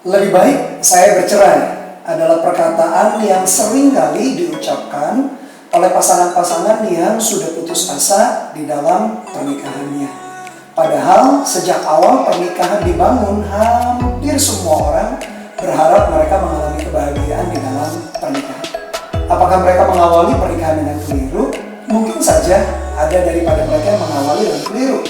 Lebih baik saya bercerai adalah perkataan yang sering kali diucapkan oleh pasangan-pasangan yang sudah putus asa di dalam pernikahannya. Padahal sejak awal pernikahan dibangun, hampir semua orang berharap mereka mengalami kebahagiaan di dalam pernikahan. Apakah mereka mengawali pernikahan dengan keliru? Mungkin saja ada daripada mereka yang mengawali dengan keliru.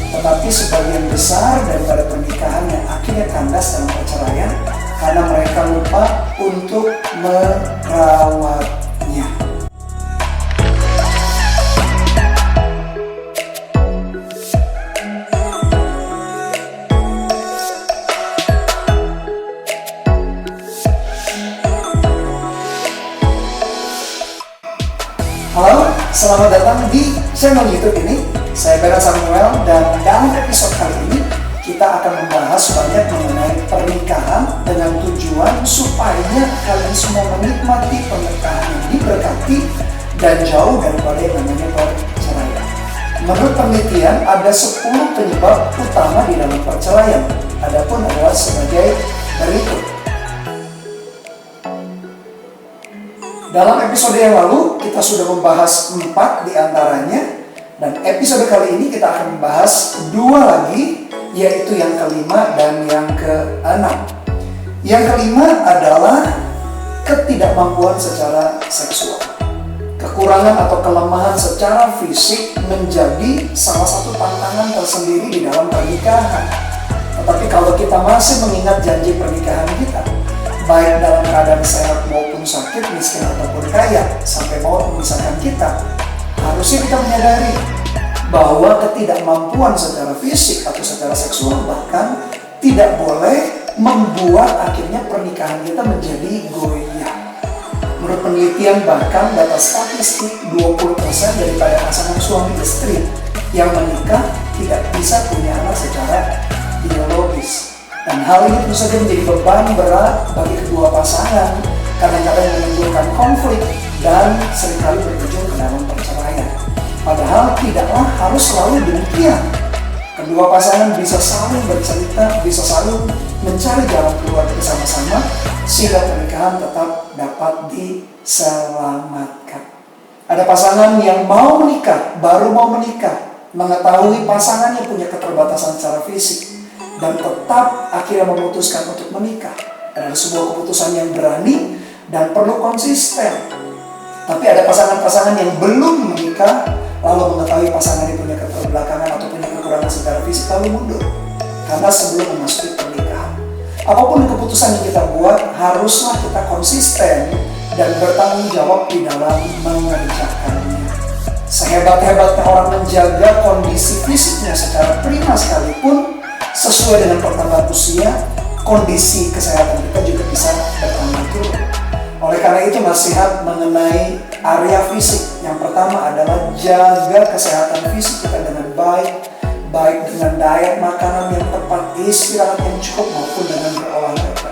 Tetapi sebagian besar daripada pernikahan yang akhirnya kandas dalam perceraian karena mereka lupa untuk merawatnya. Halo, selamat datang di channel YouTube ini. Saya Berat Samuel, dan dalam episode kali ini kita akan membahas banyak mengenai pernikahan dengan tujuan supaya kalian semua menikmati pernikahan yang diberkati dan jauh daripada yang namanya perceraian. Menurut penelitian ada 10 penyebab utama di dalam perceraian. Adapun adalah sebagai berikut. Dalam episode yang lalu kita sudah membahas 4 di antaranya. Dan episode kali ini kita akan membahas 2 lagi, yaitu yang kelima dan yang keenam. Yang kelima adalah ketidakmampuan secara seksual. Kekurangan atau kelemahan secara fisik menjadi salah satu tantangan tersendiri di dalam pernikahan. Tetapi kalau kita masih mengingat janji pernikahan kita, baik dalam keadaan sehat maupun sakit, miskin ataupun kaya, sampai maut memisahkan kita, harusnya kita menyadari bahwa ketidakmampuan secara fisik atau secara seksual bahkan tidak boleh membuat akhirnya pernikahan kita menjadi goyah. Menurut penelitian bahkan data statistik 20% daripada pasangan suami istri yang menikah tidak bisa punya anak secara biologis. Dan hal ini tentu saja menjadi beban berat bagi kedua pasangan karena kadang menimbulkan konflik dan seringkali berujung ke dalam perceraian. Padahal tidaklah harus selalu demikian. Kedua pasangan bisa saling bercerita, bisa saling mencari jalan keluar bersama-sama sehingga pernikahan tetap dapat diselamatkan. Ada pasangan yang mau menikah, baru mau menikah, mengetahui pasangannya punya keterbatasan secara fisik dan tetap akhirnya memutuskan untuk menikah. Adalah sebuah keputusan yang berani dan perlu konsisten. Tapi ada pasangan-pasangan yang belum menikah lalu mengetahui pasangannya punya keterbelakangan atau punya kekurangan secara fisik lalu mundur karena sebelum memasuki pernikahan. Apapun keputusan yang kita buat, haruslah kita konsisten dan bertanggung jawab di dalam mengerjakannya. Sehebat-hebatnya orang menjaga kondisi fisiknya secara prima sekalipun, sesuai dengan pertambahan usia, kondisi kesehatan kita juga bisa bertambah turun. Oleh karena itu nasihat mengenai area fisik yang pertama adalah jaga kesehatan fisik kita dengan baik dengan diet makanan yang tepat, istirahat yang cukup maupun dengan berolahraga.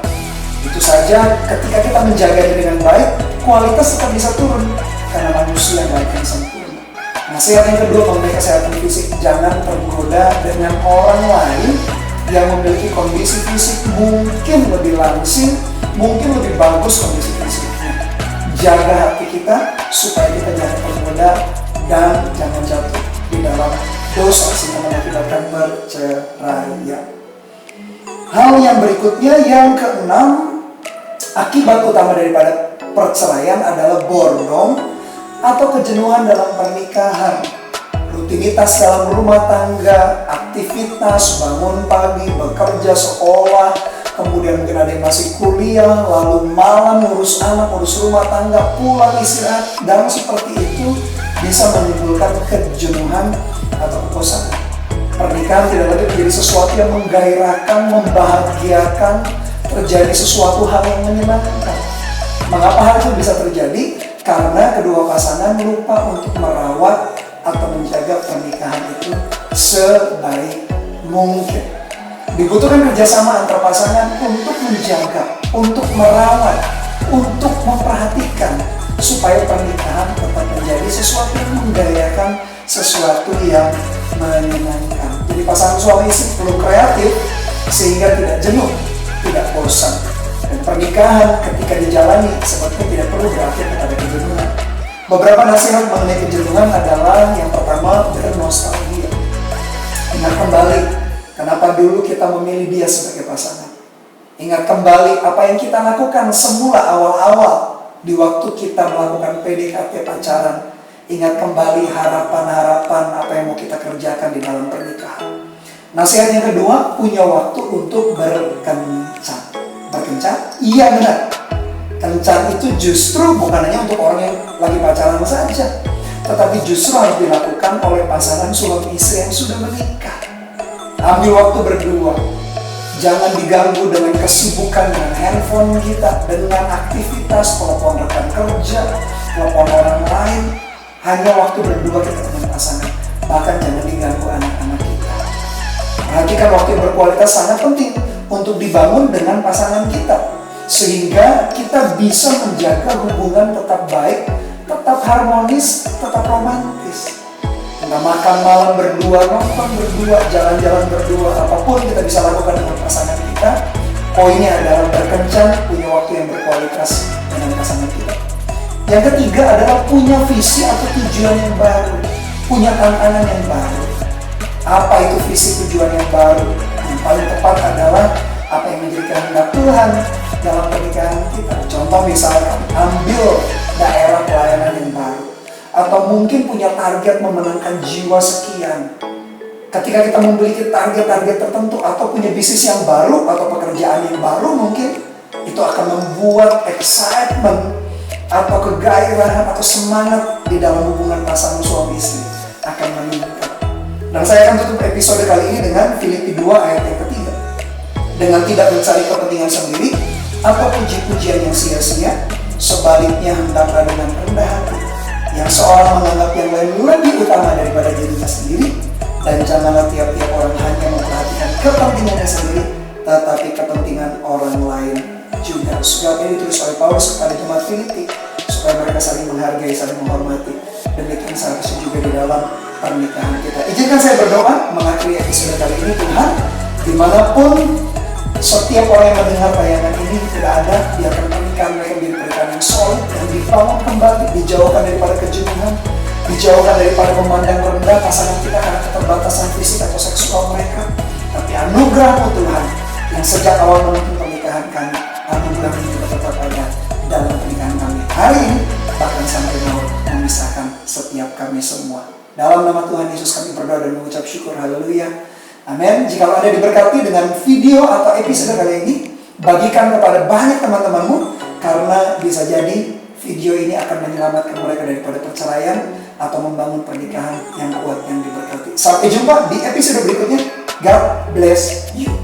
Itu saja ketika kita menjaganya dengan baik, kualitas tetap bisa turun karena manusia baik yang sempurna. Nasihat yang kedua mengenai kesehatan fisik, jangan tergoda dengan orang lain yang memiliki kondisi fisik mungkin lebih langsing, mungkin lebih bagus kondisi fisiknya. Jaga hati kita supaya kita jangan tergoda dan jangan jatuh di dalam dosa sehingga mengakibatkan perceraian. Hal yang berikutnya, yang keenam, akibat utama daripada perceraian adalah boredom atau kejenuhan dalam pernikahan. Rutinitas dalam rumah tangga, aktivitas, bangun pagi, bekerja, sekolah, kemudian mungkin ada yang masih kuliah, lalu malam ngurus anak, ngurus rumah tangga, pulang istirahat, dan seperti itu bisa menimbulkan kejenuhan atau kebosanan. Pernikahan tidak lagi menjadi sesuatu yang menggairahkan, membahagiakan, terjadi sesuatu hal yang menyenangkan. Mengapa hal itu bisa terjadi? Karena kedua pasangan lupa untuk merawat atau menjaga pernikahan itu sebaik mungkin. Dibutuhkan kerjasama antar pasangan untuk menjaga, untuk merawat, untuk memperhatikan supaya pernikahan tetap menjadi sesuatu yang menggayakan, sesuatu yang menyenangkan. Jadi pasangan suami istri perlu kreatif sehingga tidak jenuh, tidak tidak bosan. Dan pernikahan ketika dijalani sebetulnya tidak perlu berakhir kepada kejenuhan. Beberapa nasihat mengenai kejenuhan adalah yang pertama, bernostalgia. Ingat kembali kenapa dulu kita memilih dia sebagai pasangan. Ingat kembali apa yang kita lakukan semula awal-awal di waktu kita melakukan PDKT pacaran. Ingat kembali harapan-harapan apa yang mau kita kerjakan di dalam pernikahan. Nasihat yang kedua, punya waktu untuk berkencan. Berkencan? Iya benar. Kencan itu justru bukan hanya untuk orang yang lagi pacaran saja, tetapi justru harus dilakukan oleh pasangan suami istri yang sudah menikah. Ambil waktu berdua. Jangan diganggu dengan kesibukan dengan handphone kita, dengan aktivitas, telepon rekan kerja, telepon orang lain. Hanya waktu berdua kita dengan pasangan. Bahkan jangan diganggu anak-anak kita. Perhatikan waktu yang berkualitas sangat penting untuk dibangun dengan pasangan kita. Sehingga kita bisa menjaga hubungan tetap baik, tetap harmonis, tetap romantis. Kita makan malam berdua, nonton berdua, jalan-jalan berdua, apapun kita bisa lakukan dengan pasangan kita. Poinnya adalah berkencan, punya waktu yang berkualitas dengan pasangan kita. Yang ketiga adalah punya visi atau tujuan yang baru, punya tantangan yang baru. Apa itu visi tujuan yang baru? Yang paling tepat adalah apa yang menjadi kehendak Tuhan dalam pernikahan kita. Contoh misalkan, ambil daerah pelayanan yang baru. Atau mungkin punya target memenangkan jiwa sekian. Ketika kita memiliki target-target tertentu atau punya bisnis yang baru atau pekerjaan yang baru, mungkin itu akan membuat excitement atau kegairahan atau semangat di dalam hubungan pasangan suami istri akan meningkat. Dan saya akan tutup episode kali ini dengan Filipi 2 ayat yang ketiga. Dengan tidak mencari kepentingan sendiri atau puji-pujian yang sia-sia, sebaliknya hendaklah dengan rendah hati, yang seorang menganggap yang lain lebih utama daripada dirinya sendiri, dan janganlah tiap-tiap orang hanya memperhatikan kepentingannya sendiri, tetapi kepentingan orang lain juga. Surat ini ditulis oleh Paulus kepada jemaat Filipi supaya mereka saling menghargai, saling menghormati. Demikian seharusnya juga di dalam pernikahan kita. Izinkan saya berdoa mengakhiri episode kali ini. Tuhan, dimanapun setiap orang yang mendengar tayangan ini tidak ada, biarkan pernikahan mereka menjadi pernikahan yang solid, yang dibangun kembali, dijauhkan daripada kejenuhan, dijauhkan daripada memandang rendah pasangan kita karena keterbatasan fisik atau seksual mereka. Tapi anugerah-Mu Tuhan yang sejak awal menuntun pernikahan kami, anugerah-Mu juga tetap ada dalam pernikahan kami hari ini, bahkan sampai maut memisahkan setiap kami semua. Dalam nama Tuhan Yesus kami berdoa dan mengucap syukur. Haleluya. Amin. Jika Anda diberkati dengan video atau episode kali ini, bagikan kepada banyak teman-temanmu, karena bisa jadi video ini akan menyelamatkan mereka daripada perceraian atau membangun pernikahan yang kuat, yang diberkati. Sampai jumpa di episode berikutnya. God bless you.